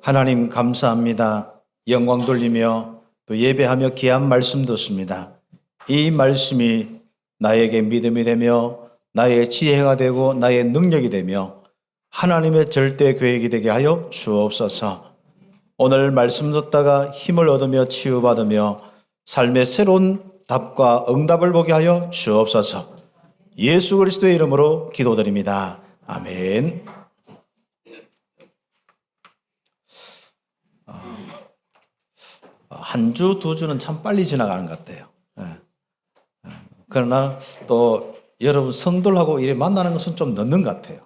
하나님 감사합니다. 영광 돌리며 또 예배하며 귀한 말씀 듣습니다. 이 말씀이 나에게 믿음이 되며 나의 지혜가 되고 나의 능력이 되며 하나님의 절대 계획이 되게 하여 주옵소서. 오늘 말씀 듣다가 힘을 얻으며 치유받으며 삶의 새로운 답과 응답을 보게 하여 주옵소서. 예수 그리스도의 이름으로 기도드립니다. 아멘. 한 주, 두 주는 참 빨리 지나가는 것 같아요. 그러나 또 여러분 성도들하고 이래 만나는 것은 좀 늦는 것 같아요.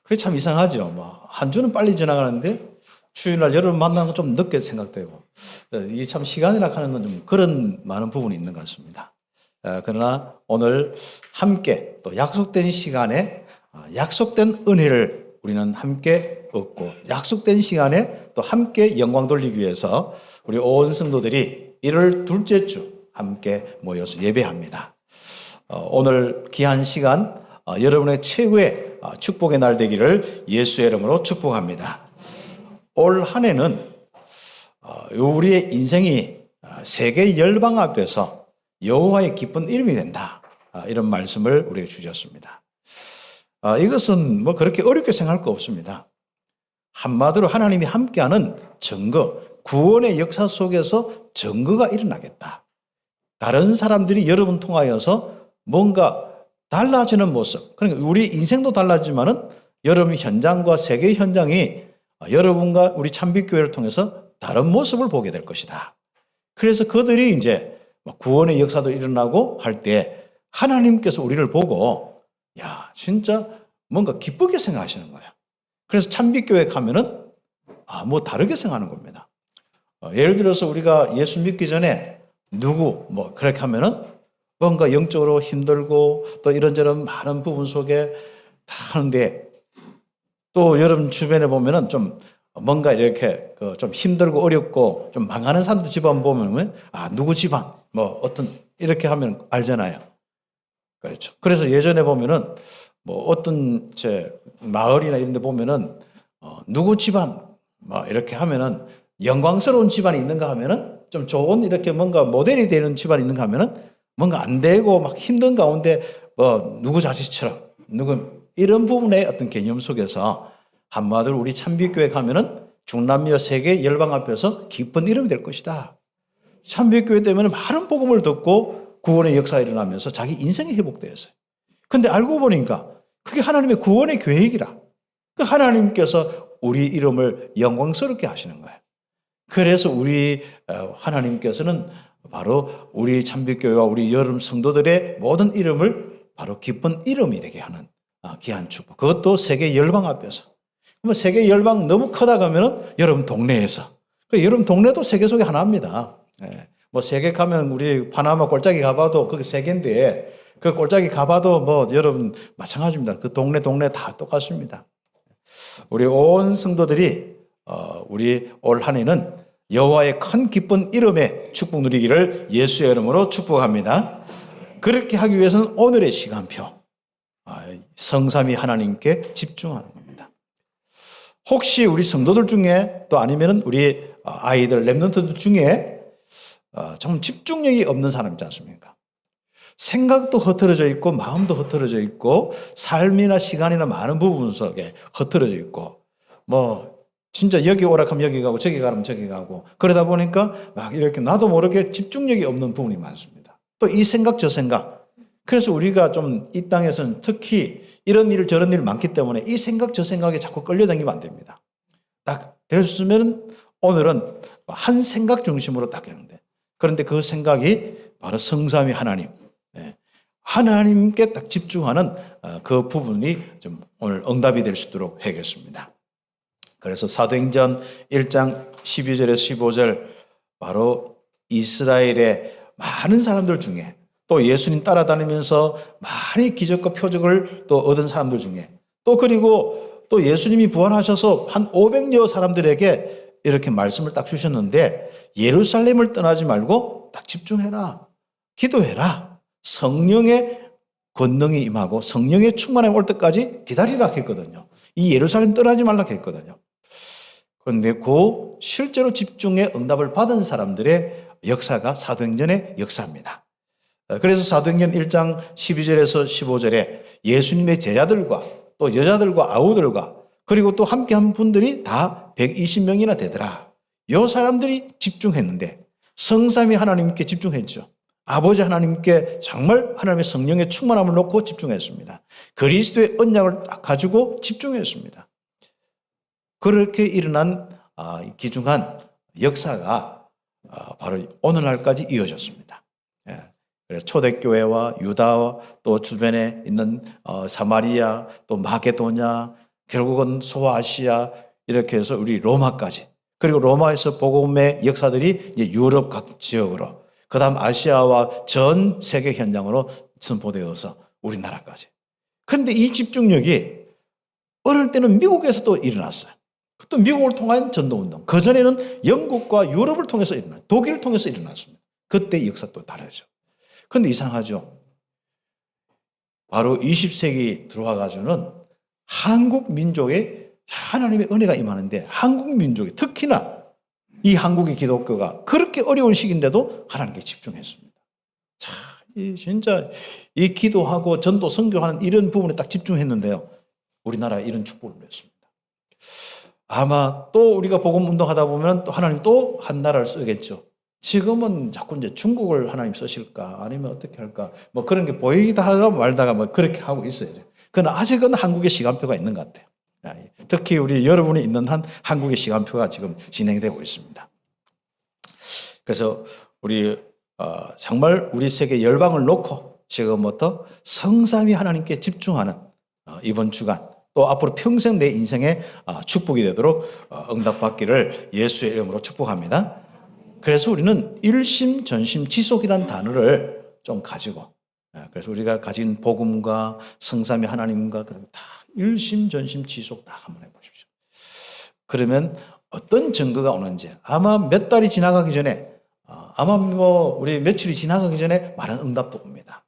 그게 참 이상하죠. 한 주는 빨리 지나가는데 주일날 여러분 만나는 건 좀 늦게 생각되고 이게 참 시간이라 하는 건 좀 그런 많은 부분이 있는 것 같습니다. 그러나 오늘 함께 또 약속된 시간에 약속된 은혜를 우리는 함께 얻고 약속된 시간에 또 함께 영광 돌리기 위해서 우리 온 성도들이 1월 둘째 주 함께 모여서 예배합니다. 오늘 귀한 시간 여러분의 최고의 축복의 날 되기를 예수의 이름으로 축복합니다. 올 한 해는 우리의 인생이 세계 열방 앞에서 여호와의 기쁜 이름이 된다. 이런 말씀을 우리에게 주셨습니다. 이것은 그렇게 어렵게 생각할 거 없습니다. 한마디로 하나님이 함께하는 증거, 구원의 역사 속에서 증거가 일어나겠다. 다른 사람들이 여러분 통하여서 뭔가 달라지는 모습, 그러니까 우리 인생도 달라지만은 여러분 현장과 세계 현장이 여러분과 우리 참빛교회를 통해서 다른 모습을 보게 될 것이다. 그래서 그들이 이제 구원의 역사도 일어나고 할 때 하나님께서 우리를 보고 야, 진짜 뭔가 기쁘게 생각하시는 거야. 그래서 참빛교회 가면은 다르게 생각하는 겁니다. 예를 들어서 우리가 예수 믿기 전에 누구 그렇게 하면은 뭔가 영적으로 힘들고 또 이런저런 많은 부분 속에 다 하는데 또 여러분 주변에 보면은 좀 뭔가 이렇게 좀 힘들고 어렵고 좀 망하는 사람들 집안 보면 누구 집안 어떤 이렇게 하면 알잖아요. 그렇죠. 그래서 예전에 보면은 어떤 제 마을이나 이런 데 보면은 누구 집안 이렇게 하면은 영광스러운 집안이 있는가 하면은 좀 좋은 이렇게 뭔가 모델이 되는 집안이 있는가 하면은 뭔가 안 되고 막 힘든 가운데 누구 자식처럼 누구 이런 부분의 어떤 개념 속에서 한마디로 우리 참빛교회 가면은 중남미와 세계 열방 앞에서 기쁜 이름이 될 것이다. 참빛교회 때문에 많은 복음을 듣고 구원의 역사가 일어나면서 자기 인생이 회복되었어요. 근데 알고 보니까 그게 하나님의 구원의 계획이라. 그 하나님께서 우리 이름을 영광스럽게 하시는 거예요. 그래서 우리 하나님께서는 바로 우리 참빛교회와 우리 여름 성도들의 모든 이름을 바로 기쁜 이름이 되게 하는 귀한 축복. 그것도 세계 열방 앞에서. 세계 열방 너무 크다 가면은 여러분 동네에서. 여러분 동네도 세계 속에 하나입니다. 세계 가면 우리 파나마 골짜기 가봐도 그게 세계인데 그 골짜기 가봐도 여러분 마찬가지입니다. 그 동네 다 똑같습니다. 우리 온 성도들이 우리 올 한 해는 여호와의 큰 기쁜 이름에 축복 누리기를 예수의 이름으로 축복합니다. 그렇게 하기 위해서는 오늘의 시간표 성삼위 하나님께 집중하는 겁니다. 혹시 우리 성도들 중에 또 아니면은 우리 아이들 렘넌트들 중에 좀 집중력이 없는 사람 있지 않습니까? 생각도 흐트러져 있고 마음도 흐트러져 있고 삶이나 시간이나 많은 부분 속에 흐트러져 있고 진짜 여기 오락하면 여기 가고 저기 가면 저기 가고 그러다 보니까 막 이렇게 나도 모르게 집중력이 없는 부분이 많습니다. 또 이 생각 저 생각. 그래서 우리가 좀 이 땅에서는 특히 이런 일 저런 일 많기 때문에 이 생각 저 생각에 자꾸 끌려다니면 안 됩니다. 딱 됐으면 오늘은 한 생각 중심으로 딱 하는데 그런데 그 생각이 바로 성삼위 하나님. 하나님께 딱 집중하는 그 부분이 좀 오늘 응답이 될 수 있도록 하겠습니다. 그래서 사도행전 1장 12절에서 15절 바로 이스라엘의 많은 사람들 중에 또 예수님 따라다니면서 많이 기적과 표적을 또 얻은 사람들 중에 또 그리고 또 예수님이 부활하셔서 한 500여 사람들에게 이렇게 말씀을 딱 주셨는데 예루살렘을 떠나지 말고 딱 집중해라. 기도해라. 성령의 권능이 임하고 성령의 충만함이 올 때까지 기다리라 했거든요. 이 예루살렘 떠나지 말라 했거든요. 그런데 그 실제로 집중의 응답을 받은 사람들의 역사가 사도행전의 역사입니다. 그래서 사도행전 1장 12절에서 15절에 예수님의 제자들과 또 여자들과 아우들과 그리고 또 함께한 분들이 다 120명이나 되더라. 이 사람들이 집중했는데 성삼위 하나님께 집중했죠. 아버지 하나님께 정말 하나님의 성령의 충만함을 놓고 집중했습니다. 그리스도의 언약을 딱 가지고 집중했습니다. 그렇게 일어난 귀중한 역사가 바로 오늘날까지 이어졌습니다. 그래서 초대교회와 유다와 또 주변에 있는 사마리아 또 마게도냐 결국은 소아시아 이렇게 해서 우리 로마까지 그리고 로마에서 복음의 역사들이 이제 유럽 각 지역으로 그 다음 아시아와 전 세계 현장으로 선포되어서 우리나라까지. 그런데 이 집중력이 어느 때는 미국에서 또 일어났어요. 또 미국을 통한 전도운동. 그전에는 영국과 유럽을 통해서 일어났어요. 독일을 통해서 일어났습니다. 그때 역사 또 다르죠. 그런데 이상하죠. 바로 20세기 들어와가지고는 한국 민족에 하나님의 은혜가 임하는데 한국 민족이 특히나 이 한국의 기독교가 그렇게 어려운 시기인데도 하나님께 집중했습니다. 자, 진짜 이 기도하고 전도 선교하는 이런 부분에 딱 집중했는데요. 우리나라에 이런 축복을 누렸습니다. 아마 또 우리가 복음 운동하다 보면 또 하나님 또 한 나라를 쓰겠죠. 지금은 자꾸 이제 중국을 하나님 쓰실까 아니면 어떻게 할까 뭐 그런 게 보이다가 말다가 뭐 그렇게 하고 있어요. 그러나 아직은 한국의 시간표가 있는 것 같아요. 특히 우리 여러분이 있는 한 한국의 시간표가 지금 진행되고 있습니다. 그래서 우리 정말 우리 세계 열방을 놓고 지금부터 성삼위 하나님께 집중하는 이번 주간 또 앞으로 평생 내 인생의 축복이 되도록 응답받기를 예수의 이름으로 축복합니다. 그래서 우리는 일심 전심 지속이라는 단어를 좀 가지고 그래서 우리가 가진 복음과 성삼위 하나님과 다 일심 전심 지속 다 한번 해보십시오. 그러면 어떤 증거가 오는지 아마 몇 달이 지나가기 전에 아마 뭐 우리 며칠이 지나가기 전에 많은 응답도 옵니다.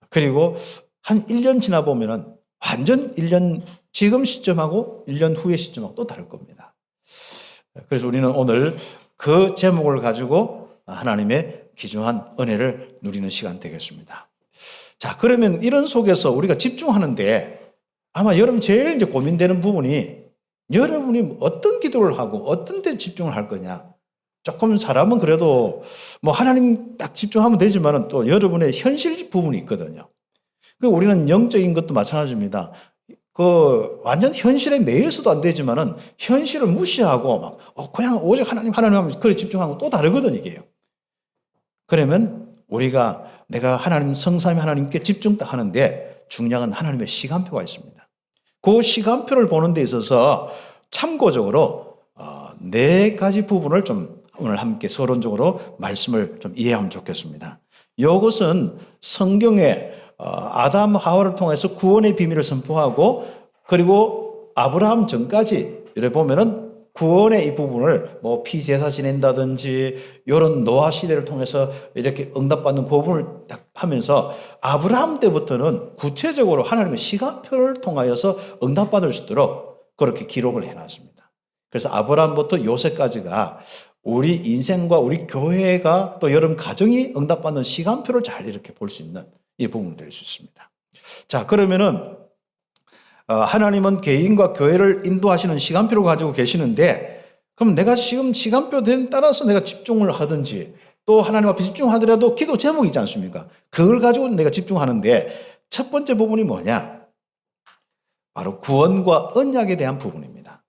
그리고 한 1년 지나 보면은 완전 1년 지금 시점하고 1년 후의 시점하고 또 다를 겁니다. 그래서 우리는 오늘 그 제목을 가지고 하나님의 귀중한 은혜를 누리는 시간 되겠습니다. 자, 그러면 이런 속에서 우리가 집중하는데 아마 여러분 제일 이제 고민되는 부분이 여러분이 어떤 기도를 하고 어떤 데 집중을 할 거냐. 조금 사람은 그래도 뭐 하나님 딱 집중하면 되지만은 또 여러분의 현실 부분이 있거든요. 우리는 영적인 것도 마찬가지입니다. 그 완전 현실에 매여서도 안 되지만은 현실을 무시하고 막 그냥 오직 하나님 하면 그래 집중하고 또 다르거든 이게요. 그러면 우리가 내가 하나님 성삼위 하나님께 집중 하는데 중요한 하나님의 시간표가 있습니다. 그 시간표를 보는 데 있어서 참고적으로 4가지 부분을 좀 오늘 함께 서론적으로 말씀을 좀 이해하면 좋겠습니다. 이것은 성경에 아담 하와를 통해서 구원의 비밀을 선포하고 그리고 아브라함 전까지 이래 보면은 구원의 이 부분을 뭐 피제사 지낸다든지 이런 노아 시대를 통해서 이렇게 응답받는 부분을 딱 하면서 아브라함 때부터는 구체적으로 하나님의 시간표를 통하여서 응답받을 수 있도록 그렇게 기록을 해놨습니다. 그래서 아브라함부터 요새까지가 우리 인생과 우리 교회가 또 여러분 가정이 응답받는 시간표를 잘 이렇게 볼 수 있는 이 부분을 드릴 수 있습니다. 자, 그러면은 하나님은 개인과 교회를 인도하시는 시간표를 가지고 계시는데 그럼 내가 지금 시간표에 따라서 내가 집중을 하든지 또 하나님 앞에 집중하더라도 기도 제목이 있지 않습니까? 그걸 가지고 내가 집중하는데 첫 번째 부분이 뭐냐? 바로 구원과 언약에 대한 부분입니다.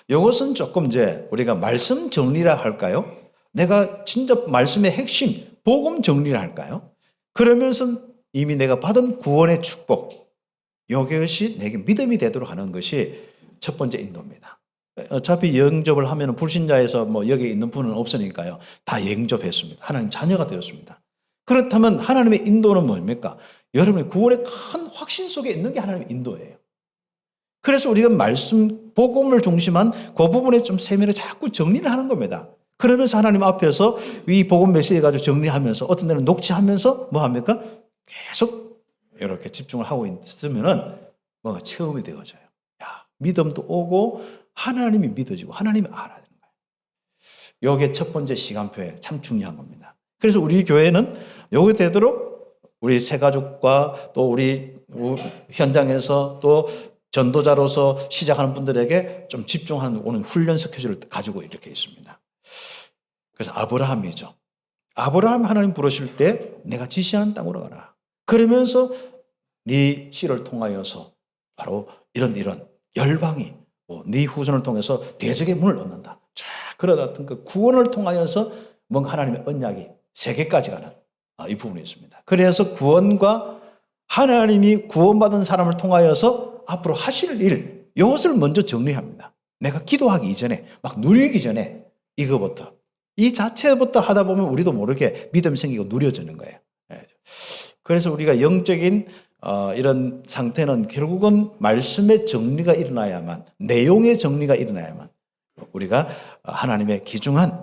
이것은 조금 이제 우리가 말씀 정리라 할까요? 내가 진짜 말씀의 핵심, 복음 정리라 할까요? 그러면서 이미 내가 받은 구원의 축복, 이것이 내게 믿음이 되도록 하는 것이 첫 번째 인도입니다. 어차피 영접을 하면 불신자에서 뭐 여기 있는 분은 없으니까요. 다 영접했습니다. 하나님 자녀가 되었습니다. 그렇다면 하나님의 인도는 뭡니까? 여러분의 구원의 큰 확신 속에 있는 게 하나님의 인도예요. 그래서 우리가 말씀, 복음을 중심한 그 부분에 좀 세밀히 자꾸 정리를 하는 겁니다. 그러면서 하나님 앞에서 이 복음 메시지 가지고 정리하면서 어떤 데는 녹취하면서 뭐 합니까? 계속 이렇게 집중을 하고 있으면은 뭔가 체험이 되어져요. 야, 믿음도 오고 하나님이 믿어지고 하나님이 알아야 되는 거예요. 이게 첫 번째 시간표에 참 중요한 겁니다. 그래서 우리 교회는 요게 되도록 우리 새가족과 또 우리 현장에서 또 전도자로서 시작하는 분들에게 좀 집중하는 오는 훈련 스케줄을 가지고 이렇게 있습니다. 그래서 아브라함이죠. 아브라함 하나님 부르실 때 내가 지시하는 땅으로 가라. 그러면서 네 씨를 통하여서 바로 이런 열방이 네 후손을 통해서 대적의 문을 얻는다. 쫙 그러다 그 구원을 통하여서 뭔가 하나님의 언약이 세계까지 가는 이 부분이 있습니다. 그래서 구원과 하나님이 구원받은 사람을 통하여서 앞으로 하실 일, 이것을 먼저 정리합니다. 내가 기도하기 이전에, 막 누리기 전에 이거부터, 이 자체부터 하다 보면 우리도 모르게 믿음이 생기고 누려지는 거예요. 그래서 우리가 영적인 이런 상태는 결국은 말씀의 정리가 일어나야만, 내용의 정리가 일어나야만 우리가 하나님의 귀중한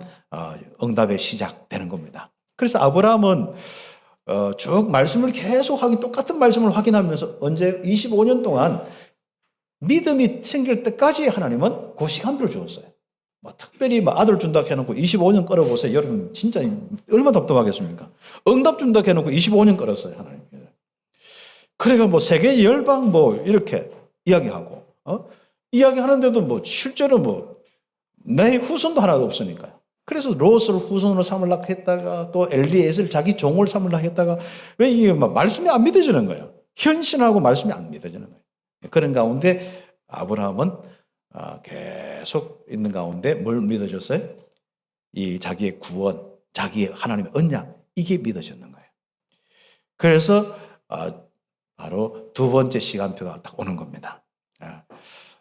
응답의 시작되는 겁니다. 그래서 아브라함은 쭉 말씀을 계속 똑같은 말씀을 확인하면서 언제 25년 동안 믿음이 생길 때까지 하나님은 그 시간표를 주었어요. 특별히 아들 준다 해놓고 25년 끌어보세요. 여러분 진짜 얼마나 답답하겠습니까? 응답 준다 해놓고 25년 끌었어요, 하나님. 그래가 세계 열방 이렇게 이야기하고 이야기하는데도 실제로 내 후손도 하나도 없으니까요. 그래서 롯을 후손으로 삼으려고 했다가 또 엘리에셀 자기 종을 삼으려고 했다가 왜 이게 말씀이 안 믿어지는 거예요. 현신하고 말씀이 안 믿어지는 거예요. 그런 가운데 아브라함은 계속 있는 가운데 뭘 믿어졌어요? 이 자기의 구원, 자기의 하나님의 언약, 이게 믿어졌는 거예요. 그래서 바로 두 번째 시간표가 딱 오는 겁니다.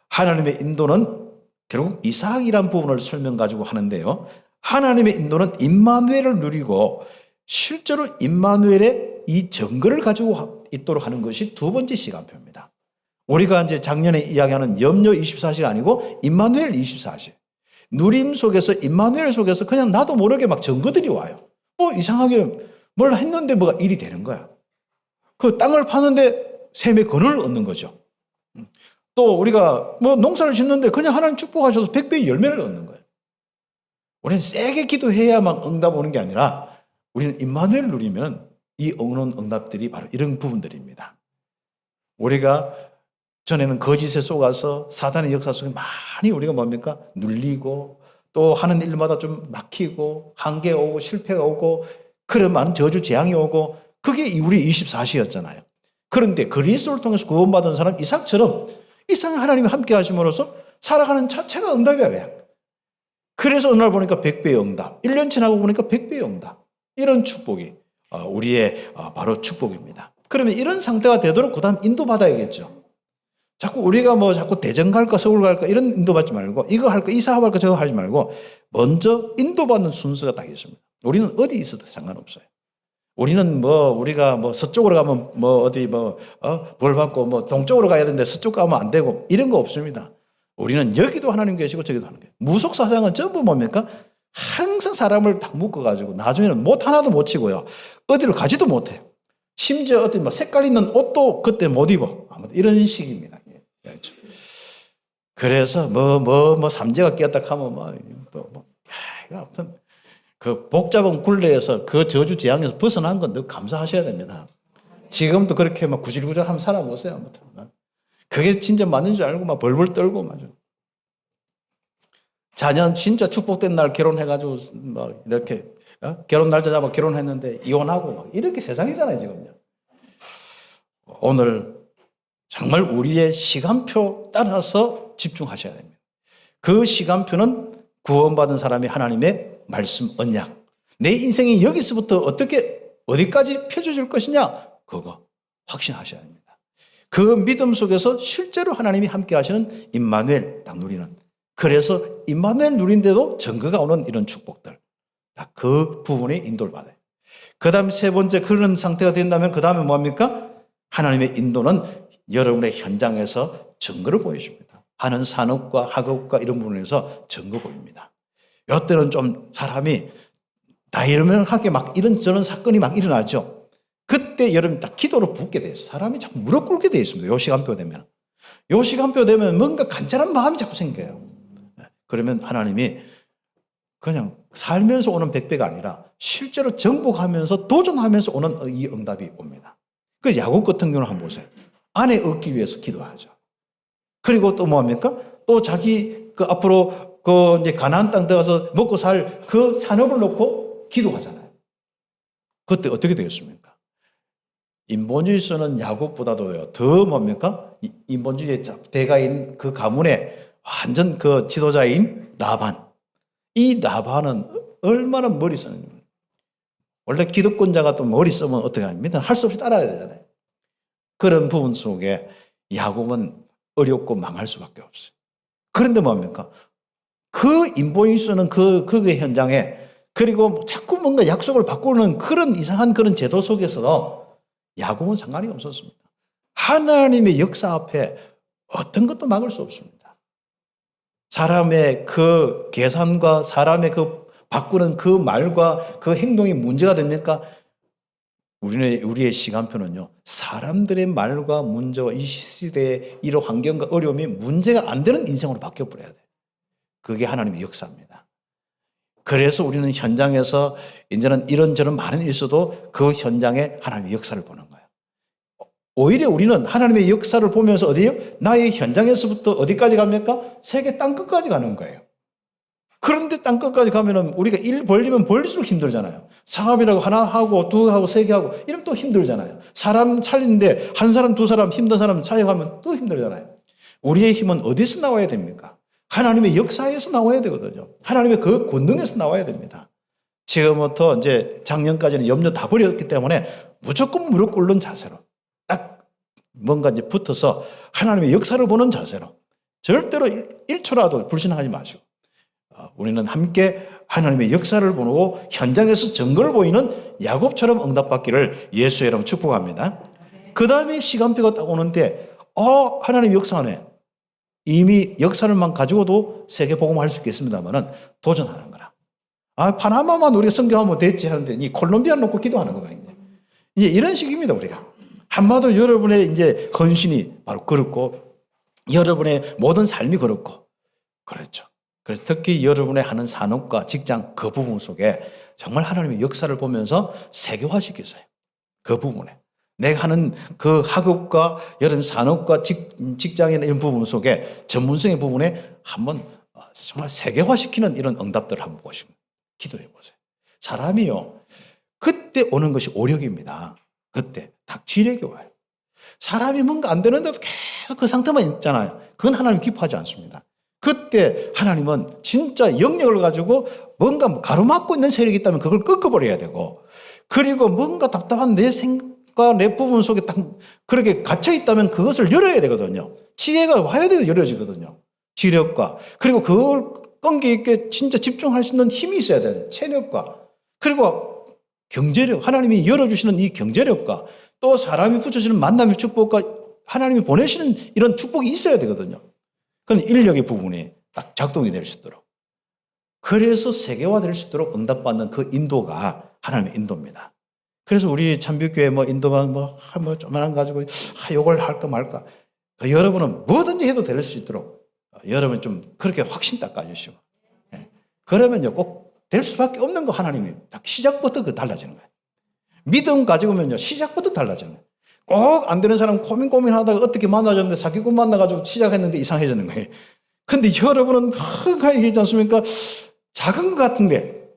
하나님의 인도는 결국 이삭이란 부분을 설명 가지고 하는데요. 하나님의 인도는 임마누엘을 누리고 실제로 임마누엘의 이 증거를 가지고 있도록 하는 것이 두 번째 시간표입니다. 우리가 이제 작년에 이야기하는 염려 24시가 아니고 임마누엘 24시. 누림 속에서 임마누엘 속에서 그냥 나도 모르게 증거들이 와요. 이상하게 뭘 했는데 뭐가 일이 되는 거야. 그 땅을 파는데 셈의 권을 얻는 거죠. 또 우리가 농사를 짓는데 그냥 하나님 축복하셔서 100배의 열매를 얻는 거예요. 우리는 세게 기도해야만 응답 오는 게 아니라 우리는 임마누엘을 누리면 이 오는 응답들이 바로 이런 부분들입니다. 우리가 전에는 거짓에 속아서 사단의 역사 속에 많이 우리가 눌리고 또 하는 일마다 좀 막히고 한계 오고 실패가 오고 그런 많은 저주 재앙이 오고 그게 우리 24시였잖아요. 그런데 그리스도를 통해서 구원받은 사람 이삭처럼 이삭이 하나님이 함께 하심으로써 살아가는 자체가 응답이야 그냥. 그래서 어느 날 보니까 100배의 응답, 1년 지나고 보니까 100배의 응답. 이런 축복이 우리의 바로 축복입니다. 그러면 이런 상태가 되도록 그 다음 인도받아야겠죠. 자꾸 우리가 자꾸 대전 갈까 서울 갈까 이런 인도받지 말고 이거 할까 이 사업 할까 저거 하지 말고 먼저 인도받는 순서가 딱 있습니다. 우리는 어디 있어도 상관없어요. 우리는 우리가 서쪽으로 가면 어디 벌 받고 동쪽으로 가야 되는데 서쪽 가면 안 되고 이런 거 없습니다. 우리는 여기도 하나님 계시고 저기도 하나님 계시고 무속사상은 전부 뭡니까? 항상 사람을 딱 묶어가지고 나중에는 못 하나도 못 치고요. 어디로 가지도 못해요. 심지어 어디 색깔 있는 옷도 그때 못 입어. 이런 식입니다. 그래서 삼재가 끼었다 하면 아무튼 그 복잡한 굴레에서 그 저주 재앙에서 벗어난 건 늘 감사하셔야 됩니다. 지금도 그렇게 구질구질 한번 살아보세요. 아무튼 그게 진짜 맞는 줄 알고 벌벌 떨고 맞아. 자녀 진짜 축복된 날 결혼해가지고 이렇게 결혼 날짜 잡아 결혼했는데 이혼하고 이렇게 세상이잖아요 지금요. 오늘 정말 우리의 시간표 따라서 집중하셔야 됩니다. 그 시간표는 구원받은 사람이 하나님의 말씀 언약. 내 인생이 여기서부터 어디까지 펴져질 것이냐 그거 확신하셔야 됩니다. 그 믿음 속에서 실제로 하나님이 함께 하시는 임마누엘 딱 누리는. 그래서 임마누엘 누린데도 증거가 오는 이런 축복들. 그 부분에 인도를 받아요. 그 다음 세 번째 그런 상태가 된다면 그 다음에 뭡니까? 하나님의 인도는 여러분의 현장에서 증거를 보여줍니다. 하는 산업과 학업과 이런 부분에서 증거 보입니다. 이때는 좀 사람이 다이나믹하게 이런저런 사건이 일어나죠. 그때 여러분 딱 기도로 붓게 돼요. 사람이 자꾸 무릎 꿇게 되어 있습니다. 이 시간표 되면. 요 시간표 되면 뭔가 간절한 마음이 자꾸 생겨요. 그러면 하나님이 그냥 살면서 오는 백배가 아니라 실제로 정복하면서 도전하면서 오는 이 응답이 옵니다. 그 야곱 같은 경우는 한번 보세요. 아내 얻기 위해서 기도하죠. 그리고 또 뭐합니까? 또 자기 그 앞으로 그 이제 가나안 땅 들어가서 먹고 살 그 산업을 놓고 기도하잖아요. 그때 어떻게 되겠습니까? 인본주의에서는 야곱보다도요 더 뭡니까? 인본주의의 대가인 그 가문의 완전 그 지도자인 라반. 이 라반은 얼마나 머리 쓰는, 원래 기득권자가 또 머리 쓰면 어떻게 합니까? 할 수 없이 따라야 되잖아요. 그런 부분 속에 야곱은 어렵고 망할 수밖에 없어요. 그런데 뭡니까? 그 인본주의는 그 현장에, 그리고 자꾸 뭔가 약속을 바꾸는 그런 이상한 그런 제도 속에서 야곱은 상관이 없었습니다. 하나님의 역사 앞에 어떤 것도 막을 수 없습니다. 사람의 그 계산과 사람의 그 바꾸는 그 말과 그 행동이 문제가 됩니까? 우리의 시간표는요, 사람들의 말과 문제와 이 시대의 이런 환경과 어려움이 문제가 안 되는 인생으로 바뀌어버려야 돼요. 그게 하나님의 역사입니다. 그래서 우리는 현장에서 이제는 이런저런 많은 일 있어도 그 현장에 하나님의 역사를 보는 거예요. 오히려 우리는 하나님의 역사를 보면서 어디요? 나의 현장에서부터 어디까지 갑니까? 세계 땅끝까지 가는 거예요. 그런데 땅끝까지 가면은 우리가 일 벌리면 벌릴수록 힘들잖아요. 사업이라고 하나 하고 두 하고 세 개 하고 이러면 또 힘들잖아요. 사람 살리는데 한 사람 두 사람 힘든 사람 사역하면 또 힘들잖아요. 우리의 힘은 어디서 나와야 됩니까? 하나님의 역사에서 나와야 되거든요. 하나님의 그 권능에서 나와야 됩니다. 지금부터 이제 작년까지는 염려 다 버렸기 때문에 무조건 무릎 꿇는 자세로 딱 뭔가 이제 붙어서 하나님의 역사를 보는 자세로 절대로 1초라도 불신하지 마시고 우리는 함께 하나님의 역사를 보고 현장에서 증거를 보이는 야곱처럼 응답받기를 예수의 이름으로 축복합니다. 그 다음에 시간표가 딱 오는데 하나님 역사하네. 이미 역사를만 가지고도 세계 복음할 수 있겠습니다만은 도전하는 거라. 파나마만 우리가 성경하면 됐지 하는데 이 콜롬비아 놓고 기도하는 거예요. 이제 이런 식입니다, 우리가. 한마디로 여러분의 이제 헌신이 바로 그렇고 여러분의 모든 삶이 그렇고 그렇죠. 그래서 특히 여러분의 하는 산업과 직장 그 부분 속에 정말 하나님의 역사를 보면서 세계화시키세요. 그 부분에. 내가 하는 그 학업과 여러분 산업과 직장이나 이런 부분 속에 전문성의 부분에 한번 정말 세계화시키는 이런 응답들을 한번 보시고 기도해 보세요. 사람이요. 그때 오는 것이 오력입니다. 그때 딱 지력이 와요. 사람이 뭔가 안 되는데도 계속 그 상태만 있잖아요. 그건 하나님 기뻐하지 않습니다. 그때 하나님은 진짜 영역을 가지고 뭔가 가로막고 있는 세력이 있다면 그걸 꺾어버려야 되고, 그리고 뭔가 답답한 내 생각과 내 부분 속에 딱 그렇게 갇혀 있다면 그것을 열어야 되거든요. 지혜가 와야 돼요. 열어지거든요. 지력과, 그리고 그걸 끈기 있게 진짜 집중할 수 있는 힘이 있어야 돼요. 체력과, 그리고 경제력, 하나님이 열어주시는 이 경제력과 또 사람이 붙여주는 만남의 축복과 하나님이 보내시는 이런 축복이 있어야 되거든요. 그건 인력의 부분이 딱 작동이 될 수 있도록. 그래서 세계화 될 수 있도록 응답받는 그 인도가 하나님의 인도입니다. 그래서 우리 참빛교회 인도만 조만한 가지고 요걸 할까 말까. 여러분은 뭐든지 해도 될 수 있도록 여러분 좀 그렇게 확신 딱 가지시고. 그러면요 꼭 될 수밖에 없는 거 하나님이 딱 시작부터 달라지는 거예요. 믿음 가지고면요 시작부터 달라지는 거예요. 꼭 안 되는 사람 고민하다가 어떻게 만나졌는데 사기꾼 만나가지고 시작했는데 이상해지는 거예요. 근데 여러분은 흥하게 되지 않습니까? 작은 것 같은데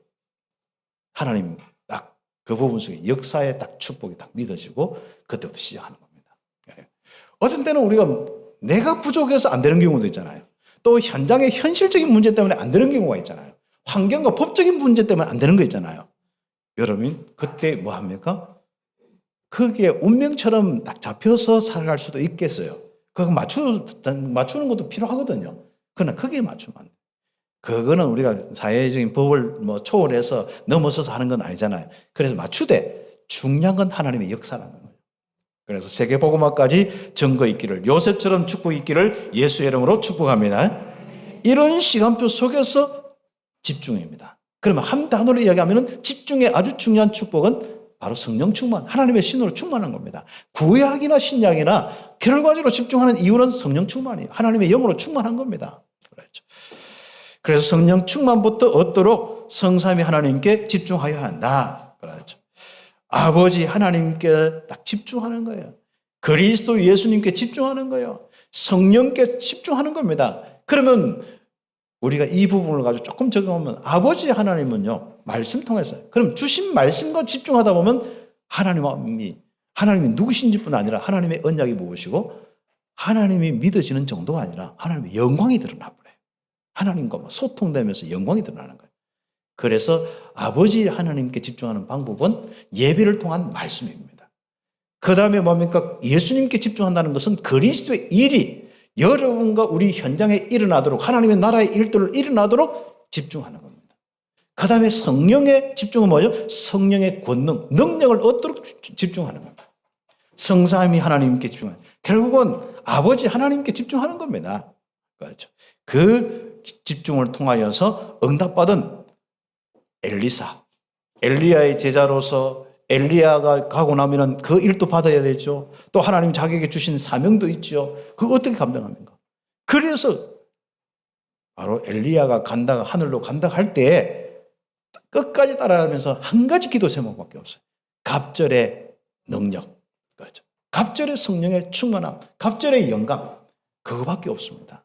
하나님 딱 그 부분 속에 역사의 딱 축복이 딱 믿어지고 그때부터 시작하는 겁니다. 어떤 때는 우리가 내가 부족해서 안 되는 경우도 있잖아요. 또 현장의 현실적인 문제 때문에 안 되는 경우가 있잖아요. 환경과 법적인 문제 때문에 안 되는 거 있잖아요. 여러분 그때 뭐 합니까? 그게 운명처럼 딱 잡혀서 살아갈 수도 있겠어요. 그거 맞추는 것도 필요하거든요. 그러나 크게 맞추면 안 돼요. 그거는 우리가 사회적인 법을 초월해서 넘어서서 하는 건 아니잖아요. 그래서 맞추되 중요한 건 하나님의 역사라는 거예요. 그래서 세계복음화까지 증거 있기를, 요셉처럼 축복 있기를 예수의 이름으로 축복합니다. 이런 시간표 속에서 집중입니다. 그러면 한 단어로 이야기하면 집중의 아주 중요한 축복은 바로 성령 충만, 하나님의 신으로 충만한 겁니다. 구약이나 신약이나 결과적으로 집중하는 이유는 성령 충만이에요. 하나님의 영으로 충만한 겁니다. 그래서 성령 충만부터 얻도록 성삼위 하나님께 집중하여야 한다. 그렇죠. 아버지 하나님께 딱 집중하는 거예요. 그리스도 예수님께 집중하는 거예요. 성령께 집중하는 겁니다. 그러면 우리가 이 부분을 가지고 조금 적용하면 아버지 하나님은요, 말씀 통해서, 그럼 주신 말씀과 집중하다 보면 하나님이 누구신지 뿐 아니라 하나님의 언약이 무엇이고 하나님이 믿어지는 정도가 아니라 하나님의 영광이 드러나 버려요. 하나님과 소통되면서 영광이 드러나는 거예요. 그래서 아버지 하나님께 집중하는 방법은 예배를 통한 말씀입니다. 그 다음에 뭡니까? 예수님께 집중한다는 것은 그리스도의 일이 여러분과 우리 현장에 일어나도록, 하나님의 나라의 일들을 일어나도록 집중하는 겁니다. 그 다음에 성령의 집중은 뭐죠? 성령의 권능, 능력을 얻도록 집중하는 겁니다. 성삼위 하나님께 집중하는, 결국은 아버지 하나님께 집중하는 겁니다. 그렇죠. 그 집중을 통하여서 응답받은 엘리야의 제자로서 엘리야가 가고 나면은 그 일도 받아야 되죠. 또 하나님 자기에게 주신 사명도 있죠. 그거 어떻게 감당합니까? 그래서 바로 엘리야가 간다가 하늘로 간다 할 때 끝까지 따라가면서 한 가지 기도 제목밖에 없어요. 갑절의 능력, 그렇죠. 갑절의 성령의 충만함, 갑절의 영감, 그거밖에 없습니다.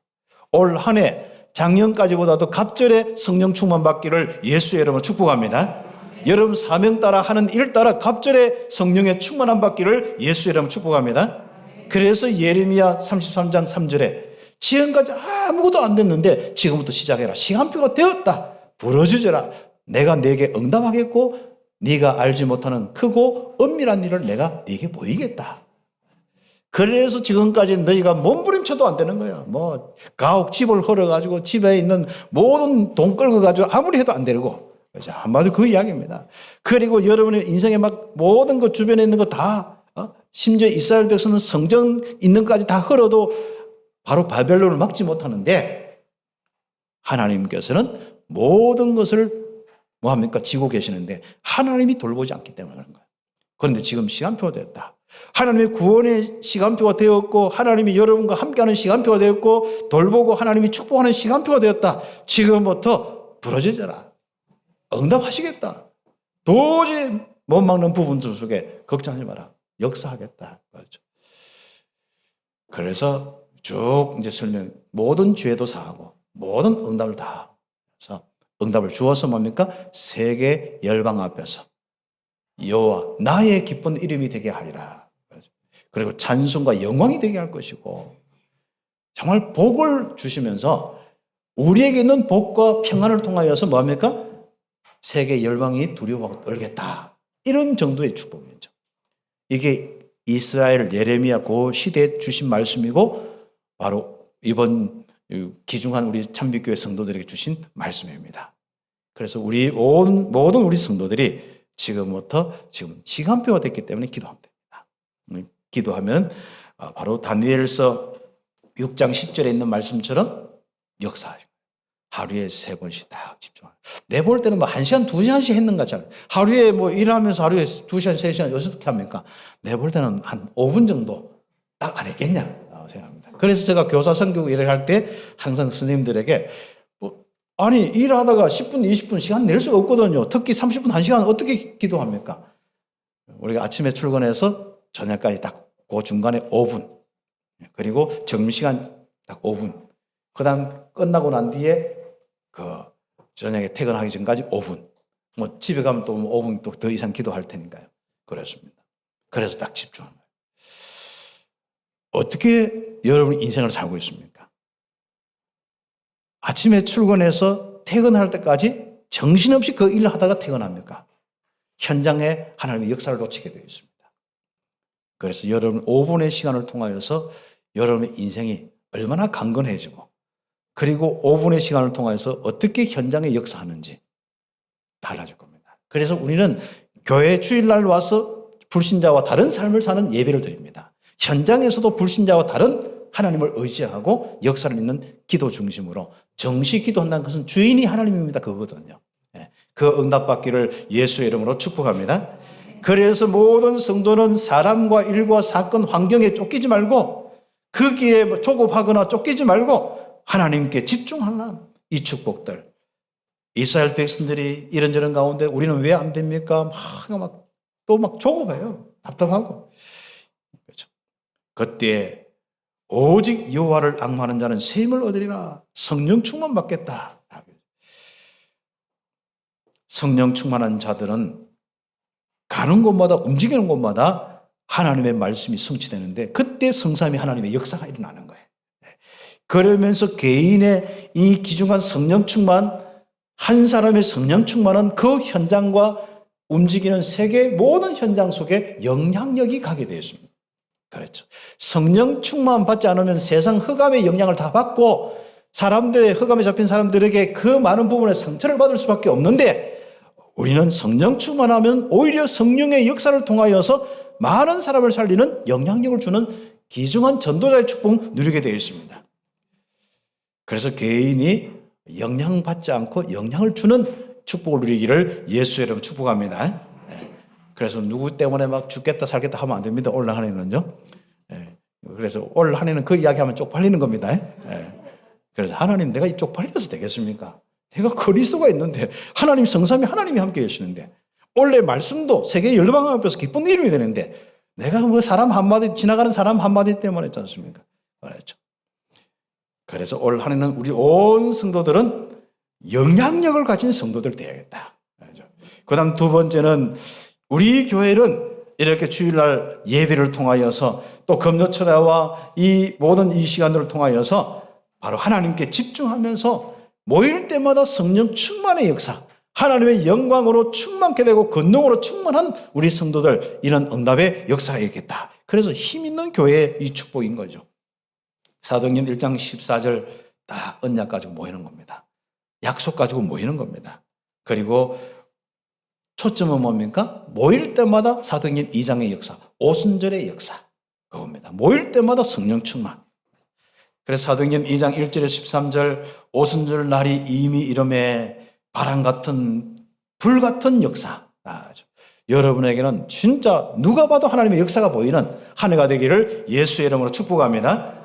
올 한 해 작년까지보다도 갑절의 성령 충만 받기를 예수의 이름으로 축복합니다. 여러분 사명 따라 하는 일 따라 갑절의 성령의 충만함 받기를 예수의 이름으로 축복합니다. 그래서 예레미야 33장 3절에 지금까지 아무것도 안 됐는데 지금부터 시작해라. 시간표가 되었다. 부르짖어라. 내가 네게 응답하겠고 네가 알지 못하는 크고 은밀한 일을 내가 네게 보이겠다. 그래서 지금까지 너희가 몸부림쳐도 안 되는 거야. 뭐 가옥 집을 헐어가지고 집에 있는 모든 돈 끌고 가지고 아무리 해도 안 되고. 한마디로 그 이야기입니다. 그리고 여러분의 인생에 막 모든 것 주변에 있는 거 다, 심지어 이스라엘 백성은 성전 있는 것까지 다 헐어도 바로 바벨론을 막지 못하는데 하나님께서는 모든 것을 뭐합니까? 지고 계시는데 하나님이 돌보지 않기 때문에 그런 거예요. 그런데 지금 시간표가 되었다. 하나님의 구원의 시간표가 되었고 하나님이 여러분과 함께하는 시간표가 되었고 돌보고 하나님이 축복하는 시간표가 되었다. 지금부터 부러져라. 응답하시겠다. 도저히 못 막는 부분들 속에 걱정하지 마라. 역사하겠다. 그렇죠. 그래서 쭉 이제 설명, 모든 죄도 사하고 모든 응답을 다 해서 응답을 주어서 뭡니까? 세계 열방 앞에서 여호와 나의 기쁜 이름이 되게 하리라. 그리고 찬송과 영광이 되게 할 것이고 정말 복을 주시면서 우리에게 있는 복과 평안을 통하여서 뭡니까? 세계 열방이 두려워하고 떨겠다. 이런 정도의 축복이죠. 이게 이스라엘 예레미야 그 시대에 주신 말씀이고 바로 이번 기중한 우리 참빛교회 성도들에게 주신 말씀입니다. 그래서 우리 모든 우리 성도들이 지금부터 지금 시간표가 됐기 때문에 기도하면 됩니다. 기도하면 바로 다니엘서 6장 10절에 있는 말씀처럼 역사하죠. 하루에 3번씩 딱 집중하고. 내 볼 때는 뭐 1시간, 2시간씩 했는 것 같잖아요. 하루에 뭐 일하면서 하루에 2시간, 3시간, 요새 어떻게 합니까? 내 볼 때는 한 5분 정도 딱 안 했겠냐 생각합니다. 그래서 제가 교사 선교 일을 할 때 항상 선생님들에게 아니 일하다가 10분, 20분 시간 낼 수가 없거든요. 특히 30분, 1시간 어떻게 기도합니까? 우리가 아침에 출근해서 저녁까지 딱 그 중간에 5분 그리고 점심시간 딱 5분 그 다음 끝나고 난 뒤에 저녁에 퇴근하기 전까지 5분. 뭐 집에 가면 또 5분 또 더 이상 기도할 테니까요. 그렇습니다. 그래서 딱 집중하는 거예요. 어떻게 여러분이 인생을 살고 있습니까? 아침에 출근해서 퇴근할 때까지 정신없이 그 일을 하다가 퇴근합니까? 현장에 하나님의 역사를 놓치게 되어 있습니다. 그래서 여러분 5분의 시간을 통하여서 여러분의 인생이 얼마나 강건해지고 그리고 5분의 시간을 통해서 어떻게 현장에 역사하는지 달라질 겁니다. 그래서 우리는 교회 주일날 와서 불신자와 다른 삶을 사는 예배를 드립니다. 현장에서도 불신자와 다른 하나님을 의지하고 역사를 믿는 기도 중심으로 정시 기도한다는 것은 주인이 하나님입니다. 그거거든요. 그 응답받기를 예수의 이름으로 축복합니다. 그래서 모든 성도는 사람과 일과 사건, 환경에 쫓기지 말고 거기에 조급하거나 쫓기지 말고 하나님께 집중하는 이 축복들. 이스라엘 백성들이 이런저런 가운데 우리는 왜 안 됩니까? 또 막 조급해요. 답답하고. 그렇죠. 그때 오직 여호와를 앙망하는 자는 새 힘을 얻으리라. 성령 충만 받겠다. 성령 충만한 자들은 가는 곳마다 움직이는 곳마다 하나님의 말씀이 성취되는데 그때 성삼위 하나님의 역사가 일어나는 거예요. 그러면서 개인의 이 귀중한 성령 충만, 한 사람의 성령 충만은 그 현장과 움직이는 세계 모든 현장 속에 영향력이 가게 되어 있습니다. 그렇죠. 성령 충만 받지 않으면 세상 흑암의 영향을 다 받고 사람들의 흑암에 잡힌 사람들에게 그 많은 부분에 상처를 받을 수밖에 없는데 우리는 성령 충만하면 오히려 성령의 역사를 통하여서 많은 사람을 살리는 영향력을 주는 귀중한 전도자의 축복 누리게 되어 있습니다. 그래서 개인이 영향받지 않고 영향을 주는 축복을 누리기를 예수의 이름으로 축복합니다. 그래서 누구 때문에 막 죽겠다 살겠다 하면 안 됩니다. 올 한 해는요. 그래서 올 한 해는 그 이야기하면 쪽팔리는 겁니다. 그래서 하나님 내가 이 쪽팔려서 되겠습니까? 내가 그리스도가 있는데 하나님 성삼위 하나님이 함께 계시는데 원래 말씀도 세계 열방을 앞에서 기쁜 이름이 되는데 내가 뭐 사람 한마디 지나가는 사람 한마디 때문에 했지 않습니까? 그렇죠. 그래서 올 한 해는 우리 온 성도들은 영향력을 가진 성도들 되어야겠다. 그 다음 두 번째는 우리 교회는 이렇게 주일날 예배를 통하여서 또 금요철야와 이 모든 이 시간들을 통하여서 바로 하나님께 집중하면서 모일 때마다 성령 충만의 역사, 하나님의 영광으로 충만케 되고 권능으로 충만한 우리 성도들, 이런 응답의 역사가 있겠다. 그래서 힘 있는 교회의 이 축복인 거죠. 사도행전 1장 14절 딱 언약 가지고 모이는 겁니다. 약속 가지고 모이는 겁니다. 그리고 초점은 뭡니까? 모일 때마다 사도행전 2장의 역사, 오순절의 역사 그겁니다. 모일 때마다 성령 충만. 그래서 사도행전 2장 1절에 13절 오순절 날이 이미 이름에 바람 같은 불 같은 역사. 여러분에게는 진짜 누가 봐도 하나님의 역사가 보이는 한 해가 되기를 예수의 이름으로 축복합니다.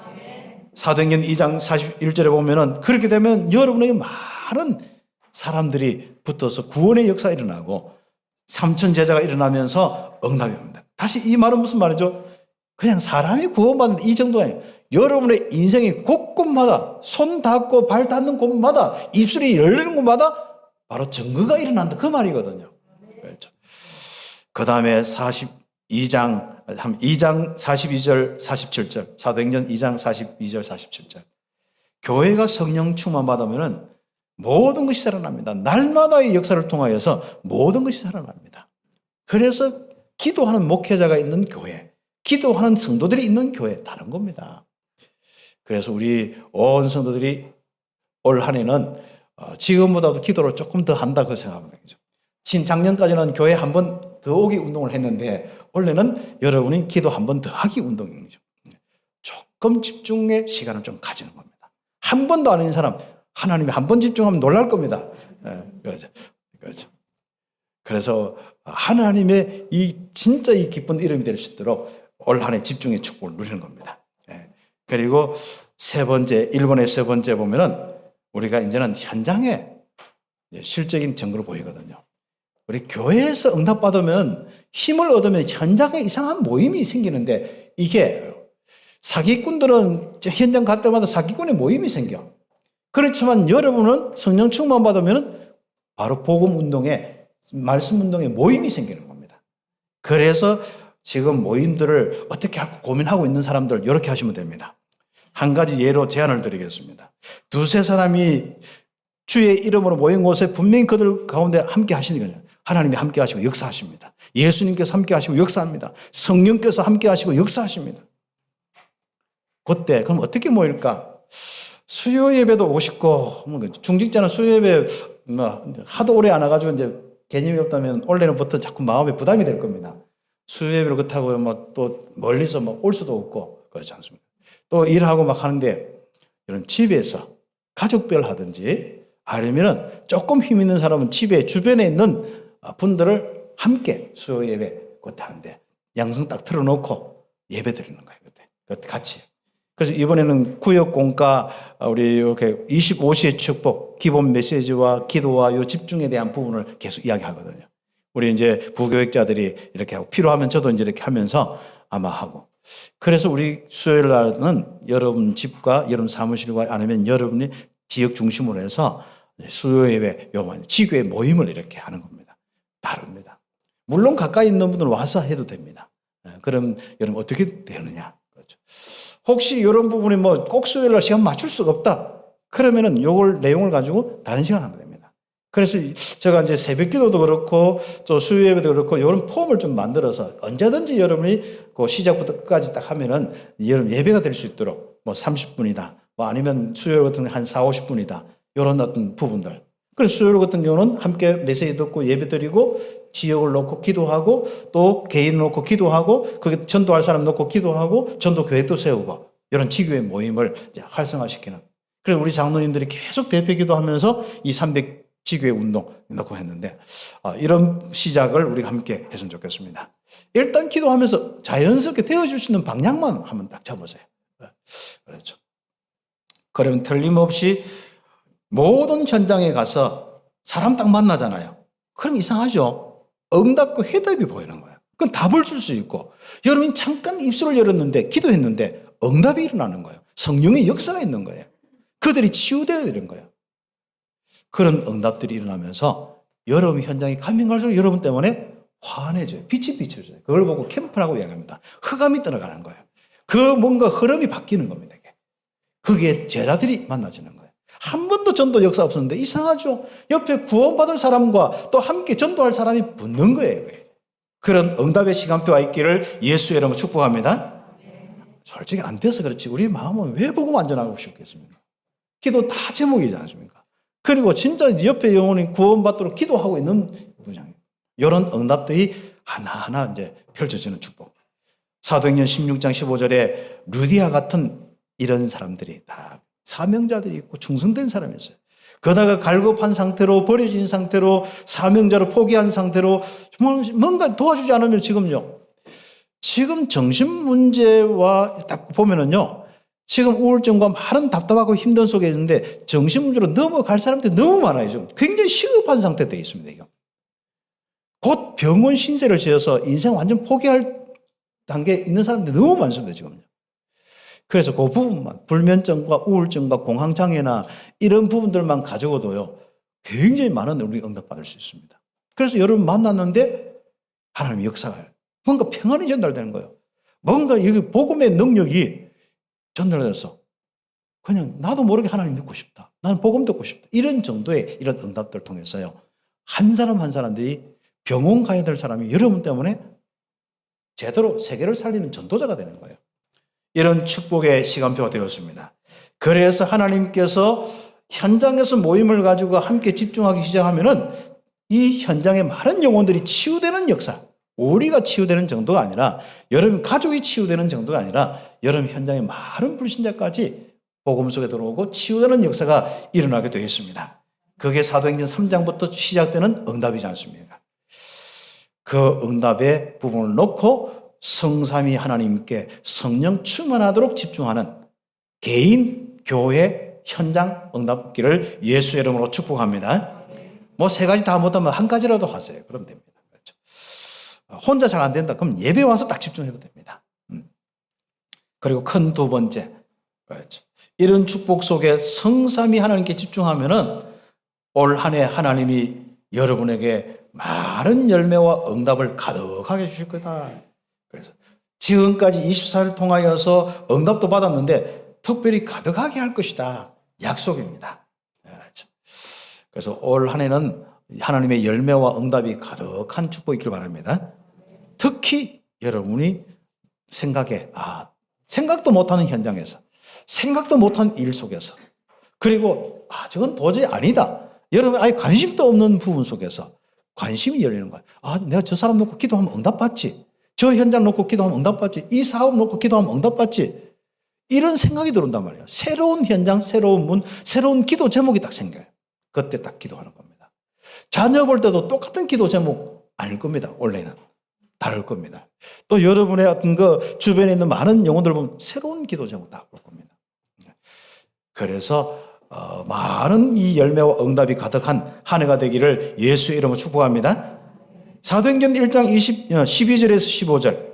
사도행전 2장 41절에 보면은 그렇게 되면 여러분에게 많은 사람들이 붙어서 구원의 역사가 일어나고 삼천 제자가 일어나면서 응답이 옵니다. 다시 이 말은 무슨 말이죠? 그냥 사람이 구원받는 이 정도 아니에요. 여러분의 인생의 곳곳마다 손 닿고 발 닿는 곳마다 입술이 열리는 곳마다 바로 증거가 일어난다 그 말이거든요. 그렇죠. 그 다음에 2장 42절 47절 사도행전 2장 42절 47절 교회가 성령 충만 받으면 모든 것이 살아납니다. 날마다의 역사를 통하여서 모든 것이 살아납니다. 그래서 기도하는 목회자가 있는 교회, 기도하는 성도들이 있는 교회 다른 겁니다. 그래서 우리 온 성도들이 올 한 해는 지금보다도 기도를 조금 더 한다고 생각합니다. 작년까지는 교회 한 번 더 오기 운동을 했는데 원래는 여러분이 기도 한 번 더 하기 운동이죠. 조금 집중의 시간을 좀 가지는 겁니다. 한 번도 안 한 사람 하나님이 한 번 집중하면 놀랄 겁니다. 그렇죠. 그렇죠. 그래서 하나님의 진짜 이 기쁜 이름이 될 수 있도록 올 한 해 집중의 축복을 누리는 겁니다. 그리고 세 번째, 일본의 세 번째 보면은 우리가 이제는 현장에 실적인 증거를 보이거든요. 우리 교회에서 응답받으면 힘을 얻으면 현장에 이상한 모임이 생기는데 이게 사기꾼들은 현장 갈 때마다 사기꾼의 모임이 생겨. 그렇지만 여러분은 성령 충만 받으면 바로 복음 운동에 말씀 운동에 모임이 생기는 겁니다. 그래서 지금 모임들을 어떻게 할까 고민하고 있는 사람들 이렇게 하시면 됩니다. 한 가지 예로 제안을 드리겠습니다. 두세 사람이 주의 이름으로 모인 곳에 분명히 그들 가운데 함께 하시니까요. 하나님이 함께 하시고 역사하십니다. 예수님께서 함께 하시고 역사합니다. 성령께서 함께 하시고 역사하십니다. 그때 그럼 어떻게 모일까? 수요 예배도 오고 싶고 중직자는 수요 예배 하도 오래 안 와가지고 이제 개념이 없다면 원래는부터 자꾸 마음에 부담이 될 겁니다. 수요 예배를 그렇다고 또 멀리서 올 수도 없고 그렇지 않습니까? 또 일하고 막 하는데 이런 집에서 가족별 하든지 아니면은 조금 힘 있는 사람은 집에 주변에 있는 분들을 함께 수요 예배 그때 하는데 양성 딱 틀어놓고 예배 드리는 거예요. 그때 같이. 그래서 이번에는 구역공과 우리 이렇게 25시의 축복, 기본 메시지와 기도와 요 집중에 대한 부분을 계속 이야기하거든요. 우리 이제 부교육자들이 이렇게 하고 필요하면 저도 이제 이렇게 하면서 아마 하고. 그래서 우리 수요일 날은 여러분 집과 여러분 사무실과 아니면 여러분이 지역 중심으로 해서 수요 예배, 지교회 모임을 이렇게 하는 겁니다. 다릅니다. 물론 가까이 있는 분들은 와서 해도 됩니다. 그럼 여러분 어떻게 되느냐? 그렇죠. 혹시 이런 부분이 뭐 꼭 수요일 날 시간 맞출 수가 없다. 그러면은 요걸 내용을 가지고 다른 시간 하면 됩니다. 그래서 제가 이제 새벽 기도도 그렇고 또 수요 예배도 그렇고 이런 폼을 좀 만들어서 언제든지 여러분이 그 시작부터 끝까지 딱 하면은 여러분 예배가 될 수 있도록 뭐 30분이다. 뭐 아니면 수요일 같은 게 한 4, 50분이다. 이런 어떤 부분들. 그래서 수요일 같은 경우는 함께 메시지 듣고 예배 드리고 지역을 놓고 기도하고 또 개인 놓고 기도하고 거기 전도할 사람 놓고 기도하고 전도 계획도 세우고 이런 지교회 모임을 이제 활성화시키는. 그래서 우리 장로님들이 계속 대표 기도하면서 이 300 지교회 운동 놓고 했는데 이런 시작을 우리가 함께 했으면 좋겠습니다. 일단 기도하면서 자연스럽게 되어질 수 있는 방향만 한번 딱 잡으세요. 그렇죠. 그러면 틀림없이 모든 현장에 가서 사람 딱 만나잖아요. 그럼 이상하죠? 응답과 해답이 보이는 거예요. 그건 답을 줄 수 있고 여러분이 잠깐 입술을 열었는데 기도했는데 응답이 일어나는 거예요. 성령의 역사가 있는 거예요. 그들이 치유되어야 되는 거예요. 그런 응답들이 일어나면서 여러분 현장에 가면 갈수록 여러분 때문에 환해져요. 빛이 비춰져요. 그걸 보고 캠프라고 이야기합니다. 흑암이 떠나가는 거예요. 그 뭔가 흐름이 바뀌는 겁니다. 그게 제자들이 만나지는 거예요. 한 번도 전도 역사 없었는데 이상하죠? 옆에 구원받을 사람과 또 함께 전도할 사람이 붙는 거예요. 그런 응답의 시간표가 있기를 예수 이름으로 축복합니다. 솔직히 안 돼서 그렇지 우리 마음은 왜 복음 안전하고 싶겠습니까? 기도 다 제목이지 않습니까? 그리고 진짜 옆에 영혼이 구원받도록 기도하고 있는 분이에요. 이런 응답들이 하나하나 이제 펼쳐지는 축복. 사도행전 16장 15절에 루디아 같은 이런 사람들이 다 사명자들이 있고 충성된 사람이 있어요. 그러다가 갈급한 상태로 버려진 상태로 사명자로 포기한 상태로 뭔가 도와주지 않으면 지금 정신 문제와 딱 보면은요. 지금 우울증과 많은 답답하고 힘든 속에 있는데 정신 문제로 넘어갈 사람들이 너무 많아요. 지금 굉장히 시급한 상태에 되어 있습니다. 이거. 곧 병원 신세를 지어서 인생 완전 포기할 단계에 있는 사람들이 너무 많습니다. 지금요. 그래서 그 부분만 불면증과 우울증과 공황장애나 이런 부분들만 가지고도요. 굉장히 많은 우리 응답받을 수 있습니다. 그래서 여러분 만났는데 하나님의 역사가 뭔가 평안이 전달되는 거예요. 뭔가 여기 복음의 능력이 전달돼서 그냥 나도 모르게 하나님 믿고 싶다. 나는 복음 듣고 싶다. 이런 정도의 이런 응답들을 통해서요. 한 사람 한 사람들이 병원 가야 될 사람이 여러분 때문에 제대로 세계를 살리는 전도자가 되는 거예요. 이런 축복의 시간표가 되었습니다. 그래서 하나님께서 현장에서 모임을 가지고 함께 집중하기 시작하면은 이 현장의 많은 영혼들이 치유되는 역사, 우리가 치유되는 정도가 아니라 여러분 가족이 치유되는 정도가 아니라 여러분 현장의 많은 불신자까지 복음 속에 들어오고 치유되는 역사가 일어나게 되어 있습니다. 그게 사도행전 3장부터 시작되는 응답이지 않습니까? 그 응답의 부분을 놓고 성삼위 하나님께 성령 충만하도록 집중하는 개인, 교회, 현장 응답기를 예수의 이름으로 축복합니다. 뭐 세 가지 다 못하면 한 가지라도 하세요. 그럼 됩니다. 그렇죠? 혼자 잘 안 된다. 그럼 예배 와서 딱 집중해도 됩니다. 그리고 큰 두 번째. 그렇죠. 이런 축복 속에 성삼위 하나님께 집중하면은 올 한 해 하나님이 여러분에게 많은 열매와 응답을 가득하게 주실 거다. 그래서 지금까지 24일 통하여서 응답도 받았는데 특별히 가득하게 할 것이다. 약속입니다. 그래서 올 한 해는 하나님의 열매와 응답이 가득한 축복이 있길 바랍니다. 특히 여러분이 생각도 못하는 현장에서 생각도 못한 일 속에서 그리고 저건 도저히 아니다. 여러분 아예 관심도 없는 부분 속에서 관심이 열리는 거예요. 내가 저 사람 놓고 기도하면 응답받지. 저 현장 놓고 기도하면 응답받지. 이 사업 놓고 기도하면 응답받지. 이런 생각이 들어온단 말이에요. 새로운 현장, 새로운 문, 새로운 기도 제목이 딱 생겨요. 그때 딱 기도하는 겁니다. 자녀 볼 때도 똑같은 기도 제목 아닐 겁니다. 원래는. 다를 겁니다. 또 여러분의 어떤 그 주변에 있는 많은 영혼들 보면 새로운 기도 제목 다 볼 겁니다. 그래서 많은 이 열매와 응답이 가득한 한 해가 되기를 예수의 이름으로 축복합니다. 사도행전 1장 12절에서 15절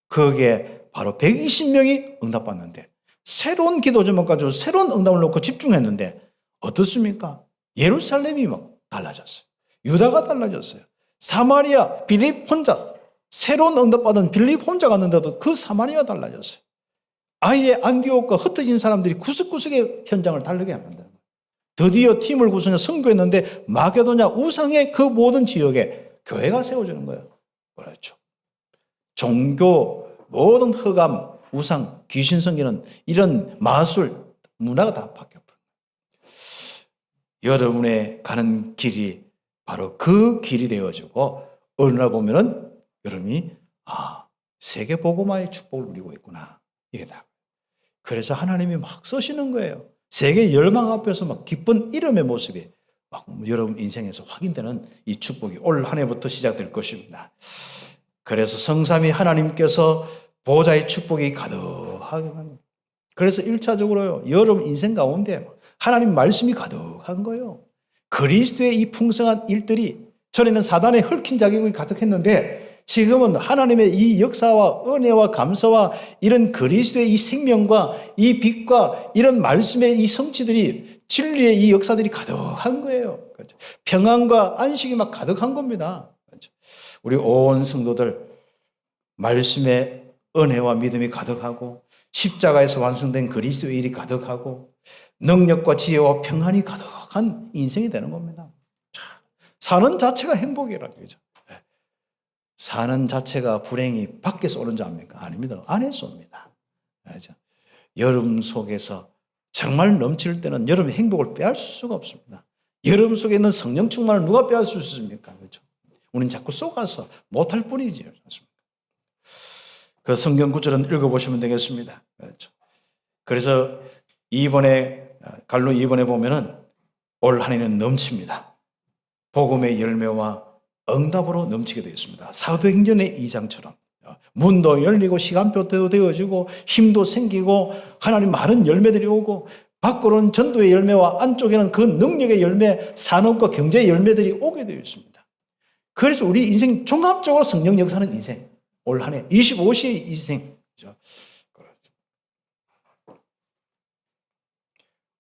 거기에 바로 120명이 응답받는데 새로운 기도 제목 가지고 새로운 응답을 놓고 집중했는데 어떻습니까? 예루살렘이 막 달라졌어요. 유다가 달라졌어요. 사마리아 빌립 혼자 새로운 응답받은 빌립 혼자 갔는데도 그 사마리아가 달라졌어요. 아예 안디옥과 흩어진 사람들이 구석구석의 현장을 달리게 합니다. 드디어 팀을 구성해 선교했는데 마게도냐 우상의 그 모든 지역에 교회가 세워지는 거예요. 그렇죠. 종교, 모든 흑암, 우상, 귀신 섬기는 이런 마술, 문화가 다 바뀌어버려요. 여러분의 가는 길이 바로 그 길이 되어지고 어느 날 보면은 여러분이 세계복음화의 축복을 누리고 있구나. 이게 다. 그래서 하나님이 막 쓰시는 거예요. 세계 열망 앞에서 막 기쁜 이름의 모습이 막 여러분 인생에서 확인되는 이 축복이 올 한 해부터 시작될 것입니다. 그래서 성삼위 하나님께서 보좌의 축복이 가득하게 합니다. 그래서 1차적으로요, 여러분 인생 가운데 하나님 말씀이 가득한 거예요. 그리스도의 이 풍성한 일들이 전에는 사단의 헐킨 자격이 가득했는데 지금은 하나님의 이 역사와 은혜와 감사와 이런 그리스도의 이 생명과 이 빛과 이런 말씀의 이 성취들이 진리의 이 역사들이 가득한 거예요. 평안과 안식이 막 가득한 겁니다. 우리 온 성도들 말씀의 은혜와 믿음이 가득하고 십자가에서 완성된 그리스도의 일이 가득하고 능력과 지혜와 평안이 가득한 인생이 되는 겁니다. 사는 자체가 행복이라는 거죠. 사는 자체가 불행이 밖에서 오는 줄 압니까? 아닙니다. 안에서 옵니다. 알죠? 여러분 속에서 정말 넘칠 때는 여러분의 행복을 빼앗을 수가 없습니다. 여러분 속에 있는 성령 충만을 누가 빼앗을 수 있습니까? 그렇죠? 우리는 자꾸 속아서 못할 뿐이지. 그 성경 구절은 읽어보시면 되겠습니다. 그렇죠? 그래서 갈로 2번에 보면은 올 한 해는 넘칩니다. 복음의 열매와 응답으로 넘치게 되어 있습니다. 사도행전의 2장처럼 문도 열리고 시간표도 되어지고 힘도 생기고 하나님 많은 열매들이 오고 밖으로는 전도의 열매와 안쪽에는 그 능력의 열매, 산업과 경제의 열매들이 오게 되어 있습니다. 그래서 우리 인생 종합적으로 성령 역사는 인생, 올 한 해 25시의 인생,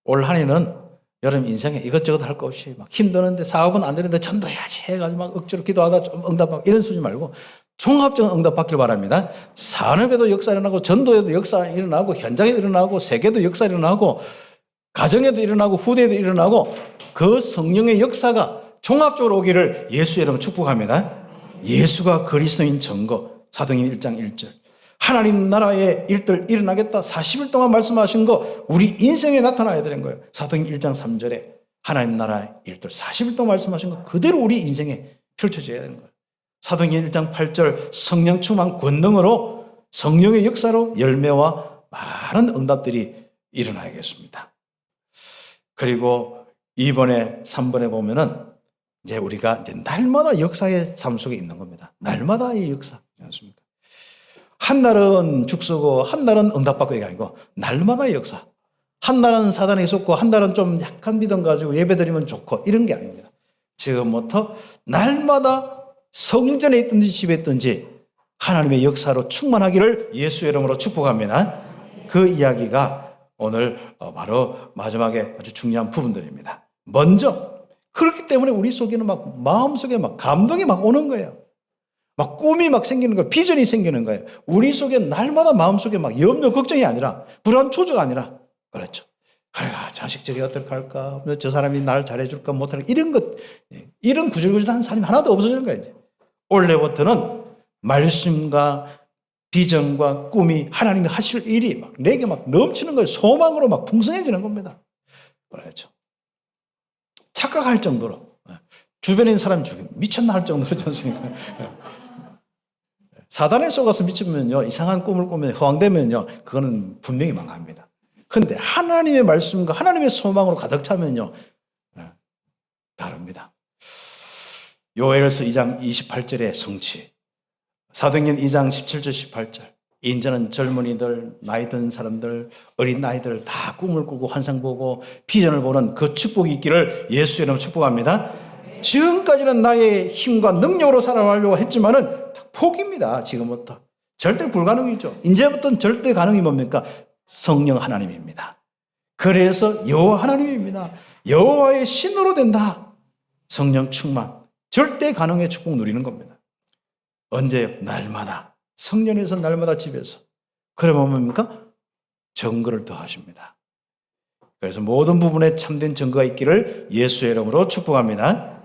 올 한 해는 여러분 인생에 이것저것 할 거 없이 막 힘드는데 사업은 안 되는데 전도해야지 해가지고 막 억지로 기도하다 좀 응답받고 이런 수준 말고 종합적인 응답 받길 바랍니다. 산업에도 역사 일어나고 전도에도 역사 일어나고 현장에도 일어나고 세계도 역사 일어나고 가정에도 일어나고 후대에도 일어나고 그 성령의 역사가 종합적으로 오기를 예수의 이름으로 축복합니다. 예수가 그리스도인 증거 사도행전 1장 1절 하나님 나라의 일들 일어나겠다. 40일 동안 말씀하신 거 우리 인생에 나타나야 되는 거예요. 사도행전 1장 3절에 하나님 나라의 일들 40일 동안 말씀하신 거 그대로 우리 인생에 펼쳐져야 되는 거예요. 사도행전 1장 8절 성령 충만 권능으로 성령의 역사로 열매와 많은 응답들이 일어나야겠습니다. 그리고 2번에 3번에 보면은 이제 우리가 이제 날마다 역사의 삶 속에 있는 겁니다. 날마다의 역사. 않습니까? 한 날은 죽쓰고 한 날은 응답받고 이게 아니고 날마다의 역사. 한 날은 사단에 있었고 한 날은 좀 약한 믿음 가지고 예배드리면 좋고 이런 게 아닙니다. 지금부터 날마다 성전에 있든지 집에 있든지 하나님의 역사로 충만하기를 예수의 이름으로 축복합니다. 그 이야기가 오늘 바로 마지막에 아주 중요한 부분들입니다. 먼저 그렇기 때문에 우리 속에는 막 마음속에 막 감동이 막 오는 거예요. 막 꿈이 막 생기는 거예요. 비전이 생기는 거예요. 우리 속에 날마다 마음속에 막 염려, 걱정이 아니라 불안, 초조가 아니라 그렇죠. 그래, 자식 저기 어떻게 할까? 저 사람이 날 잘해줄까 못할까? 이런 것, 이런 구질구질한 사람이 하나도 없어지는 거예요. 이제. 올해부터는 말씀과 비전과 꿈이 하나님이 하실 일이 막 내게 막 넘치는 거예요. 소망으로 막 풍성해지는 겁니다. 그렇죠. 착각할 정도로 주변에 있는 사람이 미쳤나 할 정도로 전수니까. 사단에 속아서 미치면요, 이상한 꿈을 꾸면 허황되면요, 그거는 분명히 망합니다. 그런데 하나님의 말씀과 하나님의 소망으로 가득 차면요, 다릅니다. 요엘서 2장 28절의 성취, 사도행전 2장 17절 18절. 인자는 젊은이들, 나이 든 사람들, 어린 나이들 다 꿈을 꾸고 환상 보고 비전을 보는 그 축복이 있기를 예수의 이름으로 축복합니다. 지금까지는 나의 힘과 능력으로 살아가려고 했지만은 포기입니다. 지금부터. 절대 불가능이죠. 이제부터는 절대 가능이 뭡니까? 성령 하나님입니다. 그래서 여호와 하나님입니다. 여호와의 신으로 된다. 성령 충만. 절대 가능의 축복 누리는 겁니다. 언제요? 날마다. 성령에서 날마다 집에서. 그러면 뭡니까? 증거를 더하십니다. 그래서 모든 부분에 참된 증거가 있기를 예수의 이름으로 축복합니다.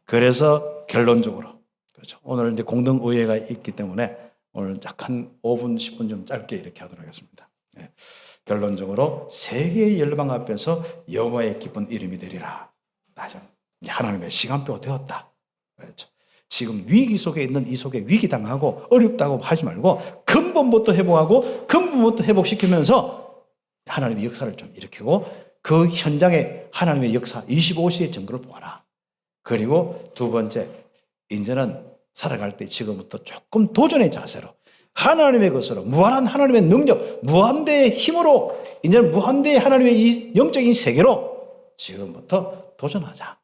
그래서 결론적으로 그렇죠. 오늘 이제 공동의회가 있기 때문에 오늘 약 한 5분, 10분 좀 짧게 이렇게 하도록 하겠습니다. 네. 결론적으로 세계의 열방 앞에서 여호와의 기쁜 이름이 되리라. 하나님의 시간표가 되었다. 그렇죠. 지금 위기 속에 있는 이 속에 위기당하고 어렵다고 하지 말고 근본부터 회복하고 근본부터 회복시키면서 하나님의 역사를 좀 일으키고 그 현장에 하나님의 역사 25시의 증거를 보아라. 그리고 두 번째, 이제는 살아갈 때 지금부터 조금 도전의 자세로 하나님의 것으로 무한한 하나님의 능력, 무한대의 힘으로 이제는 무한대의 하나님의 이 영적인 세계로 지금부터 도전하자.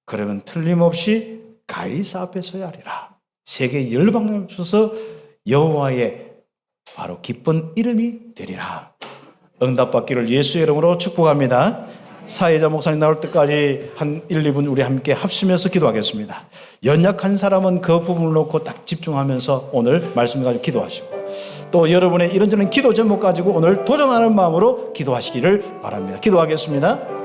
그러면 틀림없이 가이사 앞에 서야 하리라. 세계 열방 앞에서 여호와의 바로 기쁜 이름이 되리라. 응답받기를 예수의 이름으로 축복합니다. 사회자 목사님 나올 때까지 한 1, 2분 우리 함께 합심해서 기도하겠습니다. 연약한 사람은 그 부분을 놓고 딱 집중하면서 오늘 말씀 가지고 기도하시고 또 여러분의 이런저런 기도 제목 가지고 오늘 도전하는 마음으로 기도하시기를 바랍니다. 기도하겠습니다.